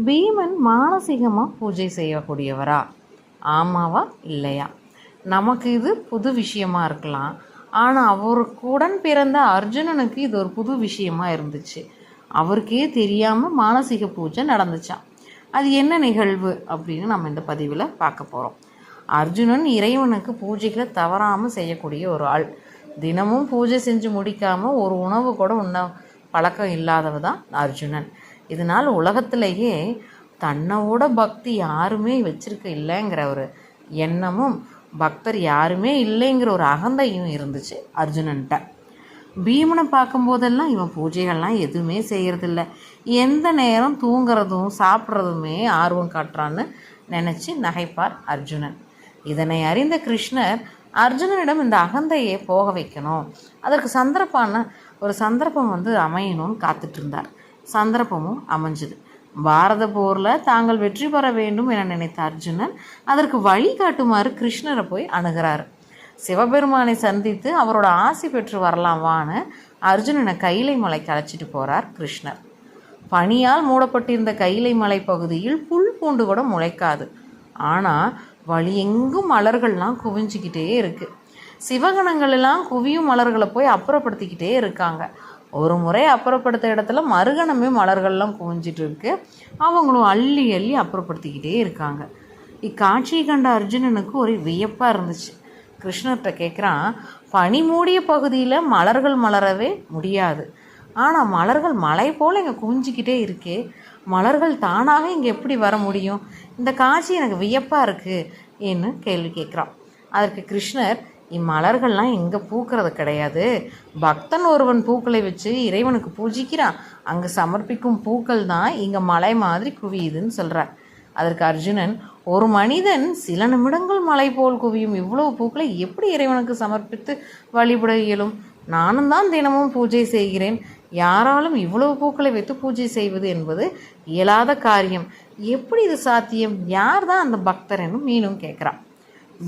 பீமன் மானசீகமாக பூஜை செய்யக்கூடியவரா? ஆமாவா இல்லையா? நமக்கு இது புது விஷயமா இருக்கலாம். ஆனால் அவருக்குடன் பிறந்த அர்ஜுனனுக்கு இது ஒரு புது விஷயமா இருந்துச்சு. அவருக்கே தெரியாமல் மானசீக பூஜை நடந்துச்சான். அது என்ன நிகழ்வு அப்படின்னு நம்ம இந்த பதிவில் பார்க்க போகிறோம். அர்ஜுனன் இறைவனுக்கு பூஜைகளை தவறாமல் செய்யக்கூடிய ஒரு ஆள். தினமும் பூஜை செஞ்சு முடிக்காமல் ஒரு உணவு கூட உண்ண பழக்கம் இல்லாதவ தான் அர்ஜுனன். இதனால் உலகத்திலேயே தன்னோட பக்தி யாருமே வச்சிருக்க இல்லைங்கிற ஒரு எண்ணமும் பக்தர் யாருமே இல்லைங்கிற ஒரு அகந்தையும் இருந்துச்சு அர்ஜுனன்ட்ட. பீமனை பார்க்கும்போதெல்லாம் இவன் பூஜைகள்லாம் எதுவுமே செய்கிறதில்ல, எந்த நேரம் தூங்குறதும் சாப்பிட்றதுமே ஆர்வம் காட்டுறான்னு நினச்சி நகைப்பார் அர்ஜுனன். இதனை அறிந்த கிருஷ்ணர் அர்ஜுனனிடம் இந்த அகந்தையை போக வைக்கணும், அதற்கு சந்தர்ப்பம் அமையணும்னு காத்துட்டு இருந்தார். சந்தர்ப்பமும் அமைஞ்சுது. பாரத போரில் தாங்கள் வெற்றி பெற வேண்டும் என நினைத்த அர்ஜுனன் அதற்கு வழி காட்டுமாறு கிருஷ்ணரை போய் அணுகிறார். சிவபெருமானை சந்தித்து அவரோட ஆசி பெற்று வரலாமான்னு அர்ஜுனனை கைலை மலைக்கு அழைச்சிட்டு போகிறார் கிருஷ்ணர். பனியால் மூடப்பட்டிருந்த கைலை மலை பகுதியில் புல் பூண்டு கூட முளைக்காது. ஆனால் வழி எங்கும் மலர்கள்லாம் குவிஞ்சிக்கிட்டே இருக்குது. சிவகணங்கள் எல்லாம் குவியும் மலர்களை போய் அப்புறப்படுத்திக்கிட்டே இருக்காங்க. ஒரு முறை அப்புறப்படுத்த இடத்துல மறுகணமே மலர்கள்லாம் குவிஞ்சிட்டு இருக்கு. அவங்களும் அள்ளி அள்ளி அப்புறப்படுத்திக்கிட்டே இருக்காங்க. இக்காட்சியை கண்ட அர்ஜுனனுக்கு ஒரு வியப்பாக இருந்துச்சு. கிருஷ்ணர்கிட்ட கேட்குறான், பனி மூடிய பகுதியில் மலர்கள் மலரவே முடியாது, ஆனால் மலர்கள் மலை போல் இங்கே குவிஞ்சிக்கிட்டே இருக்கே, மலர்கள் தானாக இங்கே எப்படி வர முடியும்? இந்த காட்சி எனக்கு வியப்பாக இருக்குது ஏன்னு கேள்வி கேட்குறான். அதற்கு கிருஷ்ணர், இம்மலர்கள்லாம் இங்கே பூக்கிறது கிடையாது, பக்தன் ஒருவன் பூக்களை வச்சு இறைவனுக்கு பூஜிக்கிறான், அங்கே சமர்ப்பிக்கும் பூக்கள் தான் இங்கே மலை மாதிரி குவியுதுன்னு சொல்கிறார். அதற்கு அர்ஜுனன், ஒரு மனிதன் சில நிமிடங்கள் மலை போல் குவியும் இவ்வளவு பூக்களை எப்படி இறைவனுக்கு சமர்ப்பித்து வழிபட இயலும்? நானும் தான் தினமும் பூஜை செய்கிறேன், யாராலும் இவ்வளவு பூக்களை வைத்து பூஜை செய்வது என்பது இயலாத காரியம், எப்படி இது சாத்தியம்? யார் தான் அந்த பக்தர் என்று மீனும் கேட்குறான்.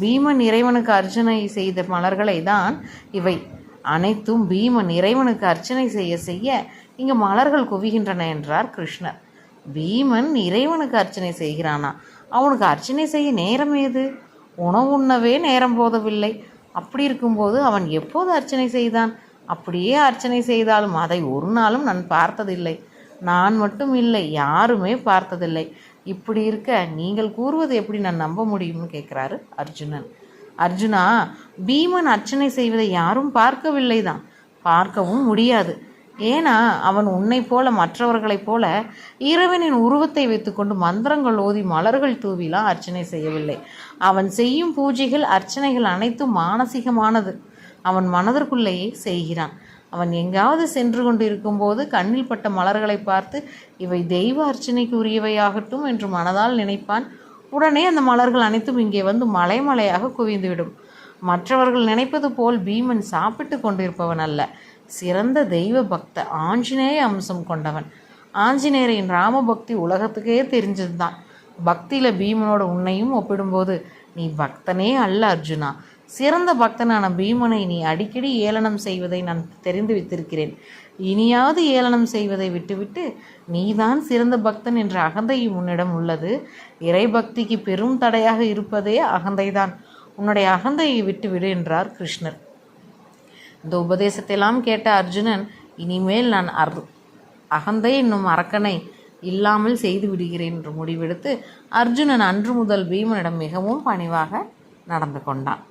பீமன் இறைவனுக்கு அர்ச்சனை செய்த மலர்களை தான் இவை அனைத்தும். பீமன் இறைவனுக்கு அர்ச்சனை செய்ய செய்ய இங்கு மலர்கள் குவிகின்றன என்றார் கிருஷ்ணர். பீமன் இறைவனுக்கு அர்ச்சனை செய்கிறானா? அவனுக்கு அர்ச்சனை செய்ய நேரம் ஏது? உணவு உண்ணவே நேரம் போதவில்லை. அப்படி இருக்கும்போது அவன் எப்போது அர்ச்சனை செய்தான்? அப்படியே அர்ச்சனை செய்தாலும் அதை ஒரு நாளும் நான் பார்த்ததில்லை. நான் மட்டும் இல்லை, யாருமே பார்த்ததில்லை. இப்படி இருக்க நீங்கள் கூறுவது எப்படி நான் நம்ப முடியும்னு கேட்குறாரு அர்ஜுனன். அர்ஜுனா, பீமன் அர்ச்சனை செய்வதை யாரும் பார்க்கவில்லை தான், பார்க்கவும் முடியாது. ஏன்னா அவன் உன்னை போல மற்றவர்களைப் போல இறைவனின் உருவத்தை வைத்துக்கொண்டு மந்திரங்கள் ஓதி மலர்கள் தூவிலாம் அர்ச்சனை செய்யவில்லை. அவன் செய்யும் பூஜைகள் அர்ச்சனைகள் அனைத்தும் மானசீகமானது. அவன் மனதிற்குள்ளேயே செய்கிறான். அவன் எங்காவது சென்று கொண்டு இருக்கும்போது கண்ணில் பட்ட மலர்களை பார்த்து இவை தெய்வ அர்ச்சனைக்கு உரியவையாகட்டும் என்று மனதால் நினைப்பான். உடனே அந்த மலர்கள் அனைத்தும் இங்கே வந்து மலைமலையாக குவிந்துவிடும். மற்றவர்கள் நினைப்பது போல் பீமன் சாப்பிட்டு கொண்டிருப்பவன் அல்ல, சிறந்த தெய்வ பக்த ஆஞ்சநேய அம்சம் கொண்டவன். ஆஞ்சநேயரின் ராமபக்தி உலகத்துக்கே தெரிஞ்சது தான். பக்தியில் பீமனோட உன்னையும் ஒப்பிடும்போது நீ பக்தனே அல்ல அர்ஜுனா. சிறந்த பக்தனான பீமனை நீ அடிக்கடி ஏளனம் செய்வதை நான் தெரிந்து வைத்திருக்கிறேன். இனியாவது ஏளனம் செய்வதை விட்டுவிட்டு நீதான் சிறந்த பக்தன் என்ற அகந்தையும் உன்னிடம் உள்ளது. இறை பக்திக்கு பெரும் தடையாக இருப்பதே அகந்தைதான். உன்னுடைய அகந்தையை விட்டுவிடு என்றார் கிருஷ்ணர். இந்த உபதேசத்தையெல்லாம் கேட்ட அர்ஜுனன், இனிமேல் நான் அகந்தை என்னும் அரக்கனை இல்லாமல் செய்து விடுகிறேன் என்று முடிவெடுத்து அர்ஜுனன் அன்று முதல் பீமனிடம் மிகவும் பணிவாக நடந்து கொண்டான்.